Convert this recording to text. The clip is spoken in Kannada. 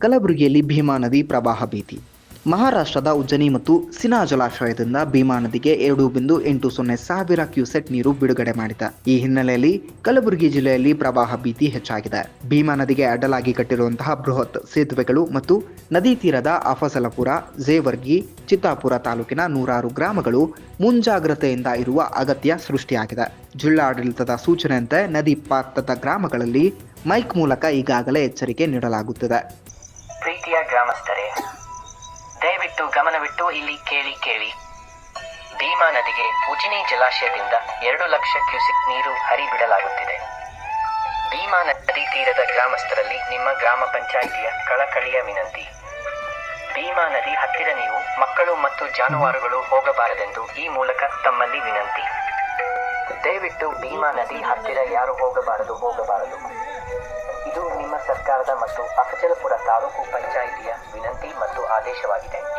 ಕಲಬುರಗಿಯಲ್ಲಿ ಭೀಮಾ ನದಿ ಪ್ರವಾಹ ಭೀತಿ. ಮಹಾರಾಷ್ಟ್ರದ ಉಜ್ಜನಿ ಮತ್ತು ಸಿನಾ ಜಲಾಶಯದಿಂದ ಭೀಮಾ ನದಿಗೆ 2.80 ಸಾವಿರ ಕ್ಯೂಸೆಕ್ ನೀರು ಬಿಡುಗಡೆ ಮಾಡಿದೆ. ಈ ಹಿನ್ನೆಲೆಯಲ್ಲಿ ಕಲಬುರಗಿ ಜಿಲ್ಲೆಯಲ್ಲಿ ಪ್ರವಾಹ ಭೀತಿ ಹೆಚ್ಚಾಗಿದೆ. ಭೀಮಾ ನದಿಗೆ ಅಡ್ಡಲಾಗಿ ಕಟ್ಟಿರುವಂತಹ ಬೃಹತ್ ಸೇತುವೆಗಳು ಮತ್ತು ನದಿ ತೀರದ ಅಫಸಲಪುರ, ಜೇವರ್ಗಿ, ಚಿತ್ತಾಪುರ ತಾಲೂಕಿನ ನೂರಾರು ಗ್ರಾಮಗಳು ಮುಂಜಾಗ್ರತೆಯಿಂದ ಇರುವ ಅಗತ್ಯ ಸೃಷ್ಟಿಯಾಗಿದೆ. ಜಿಲ್ಲಾಡಳಿತದ ಸೂಚನೆಯಂತೆ ನದಿ ಪಾತ್ರದ ಗ್ರಾಮಗಳಲ್ಲಿ ಮೈಕ್ ಮೂಲಕ ಈಗಾಗಲೇ ಎಚ್ಚರಿಕೆ ನೀಡಲಾಗುತ್ತಿದೆ. ಪ್ರೀತಿಯ ಗ್ರಾಮಸ್ಥರೇ, ದಯವಿಟ್ಟು ಗಮನವಿಟ್ಟು ಇಲ್ಲಿ ಕೇಳಿ. ಭೀಮಾ ನದಿಗೆ ಉಜ್ಜನಿ ಜಲಾಶಯದಿಂದ 2 ಲಕ್ಷ ಕ್ಯೂಸೆಕ್ ನೀರು ಹರಿಬಿಡಲಾಗುತ್ತಿದೆ. ಭೀಮಾ ನದಿ ತೀರದ ಗ್ರಾಮಸ್ಥರಲ್ಲಿ ನಿಮ್ಮ ಗ್ರಾಮ ಪಂಚಾಯಿತಿಯ ಕಳಕಳಿಯ ವಿನಂತಿ. ಭೀಮಾ ನದಿ ಹತ್ತಿರ ನೀವು, ಮಕ್ಕಳು ಮತ್ತು ಜಾನುವಾರುಗಳು ಹೋಗಬಾರದೆಂದು ಈ ಮೂಲಕ ತಮ್ಮಲ್ಲಿ ವಿನಂತಿ. ದಯವಿಟ್ಟು ಭೀಮಾ ನದಿ ಹತ್ತಿರ ಯಾರು ಹೋಗಬಾರದು. ಇದು ನಿಮ್ಮ ಸರ್ಕಾರದ ಮತ್ತು ಅಫಜಲಪುರ ತಾಲೂಕು ಪಂಚಾಯಿತಿಯ ವಿನಂತಿ ಮತ್ತು ಆದೇಶವಾಗಿದೆ.